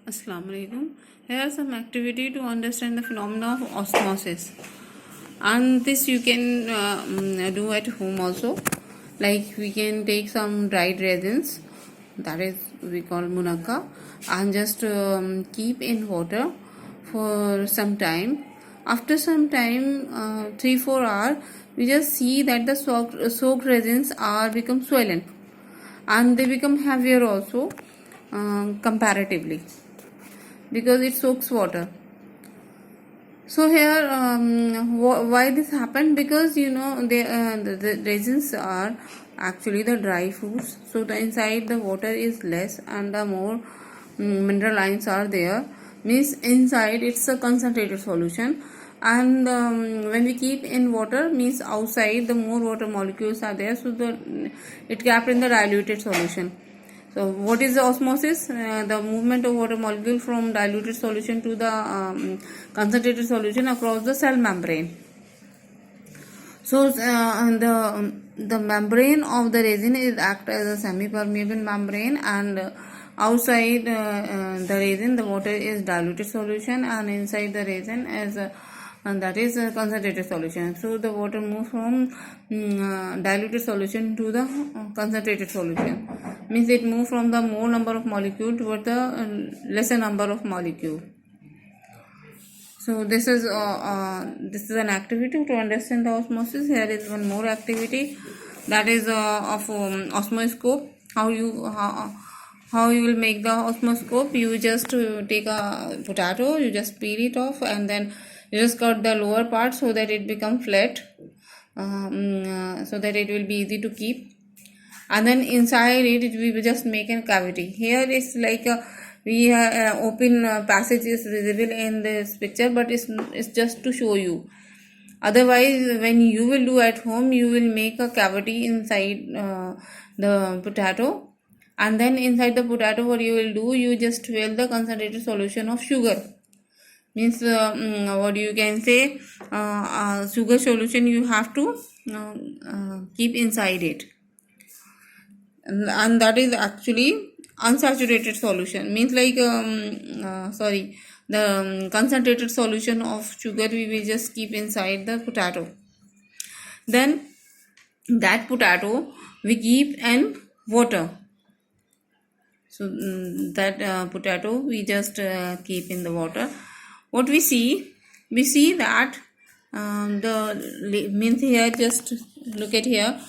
Assalamu alaikum. Here are some activity to understand the phenomena of osmosis, and this you can do at home also. Like we can take some dried resins, that is we call munakka, and just keep in water for some time. After some time, 3-4 hours, we just see that the soaked resins are become swollen, and they become heavier also comparatively, because it soaks water. So here, why this happened? Because the resins are actually the dry fruits. So the inside the water is less and the more mineral ions are there. Means inside it's a concentrated solution, and when we keep in water, means outside the more water molecules are there. So it kept in the diluted solution. So what is the osmosis? The movement of water molecule from diluted solution to the concentrated solution across the cell membrane. So the membrane of the resin is act as a semi-permeable membrane, and outside the resin the water is diluted solution, and inside the resin is and that is a concentrated solution. So the water moves from diluted solution to the concentrated solution. Means it moves from the more number of molecule toward the lesser number of molecule. So this is an activity to understand the osmosis. Here is one more activity, that is of osmoscope. How you will make the osmoscope? You just take a potato, you just peel it off, and then you just cut the lower part so that it becomes flat, so that it will be easy to keep. And then inside it we will just make a cavity. Here it's like we open passage is visible in this picture, but it's just to show you. Otherwise, when you will do at home, you will make a cavity inside the potato, and then inside the potato what you will do, you just fill the concentrated solution of sugar. Means what you can say, sugar solution you have to keep inside it, and that is actually unsaturated solution. Means like the concentrated solution of sugar we will just keep inside the potato. Then that potato we keep in water. So that potato we just keep in the water. What we see that the means here, just look at here,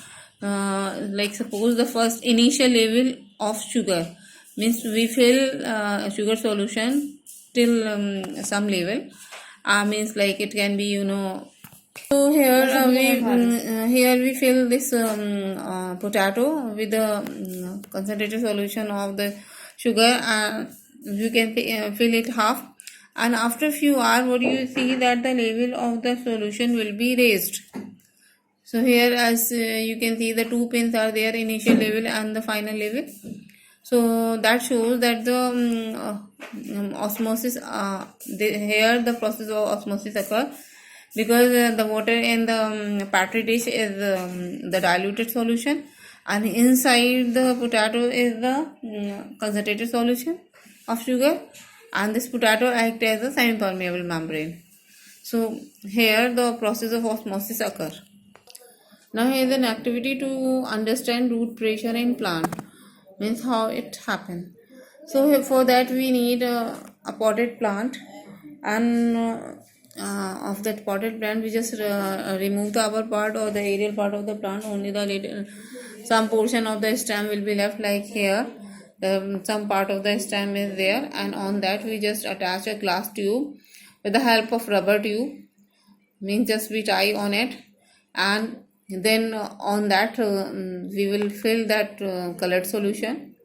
like suppose the first initial level of sugar, means we fill sugar solution till some level, means like it can be so here here we fill this potato with the concentrated solution of the sugar, and you can fill it half, and after few hours what you see that the level of the solution will be raised. So here, as you can see, the two pins are there, initial level and the final level. So that shows that the osmosis, here the process of osmosis occur, because the water in the petri dish is the diluted solution, and inside the potato is the concentrated solution of sugar, and this potato acts as a semi-permeable membrane. So here the process of osmosis occur. Now here is an activity to understand root pressure in plant, means how it happen. So for that we need a potted plant, and of that potted plant we just remove the upper part or the aerial part of the plant. Only the little, some portion of the stem will be left, like here. Some part of the stem is there, and on that we just attach a glass tube with the help of rubber tube. Means just we tie on it, and then on that we will fill that colored solution,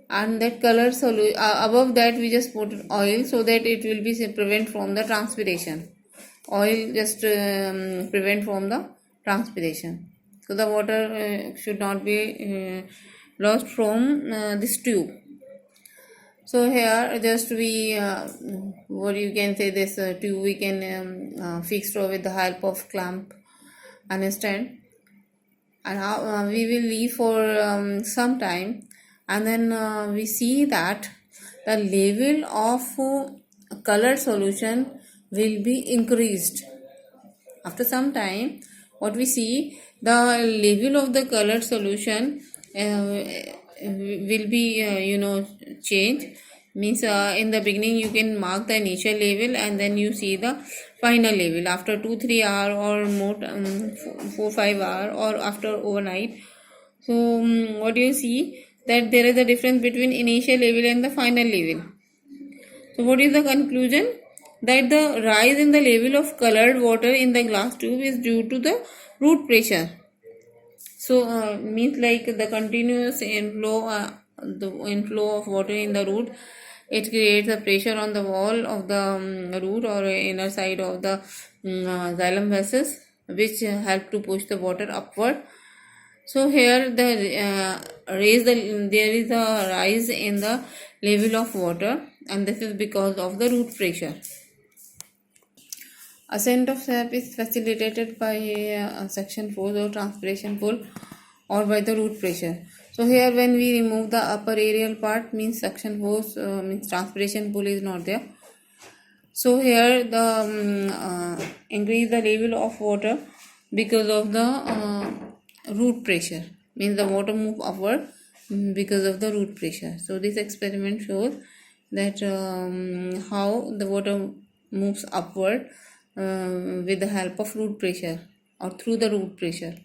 and that colored solution above that we just put oil, so that it will be prevent from the transpiration. Oil just prevent from the transpiration, so the water should not be lost from this tube. So here just we what you can say, this tube we can fix with the help of clamp and stand, and we will leave for some time, and then we see that the level of colored solution will be increased. After some time, what we see, the level of the colored solution will be changed. Means in the beginning you can mark the initial level and then you see the final level after 2-3 hour or more 4-5 hour or after overnight. So what you see, that there is a difference between initial level and the final level. So what is the conclusion? That the rise in the level of colored water in the glass tube is due to the root pressure. So means like the continuous inflow of water in the root, it creates a pressure on the wall of the root or inner side of the xylem vessels, which help to push the water upward. So here there is a rise in the level of water, and this is because of the root pressure. Ascent of sap is facilitated by suction force or transpiration pull, or by the root pressure. So here when we remove the upper aerial part, means suction force, means transpiration pull is not there. So here the increase the level of water because of the root pressure, means the water move upward because of the root pressure. So this experiment shows that how the water moves upward with the help of root pressure or through the root pressure.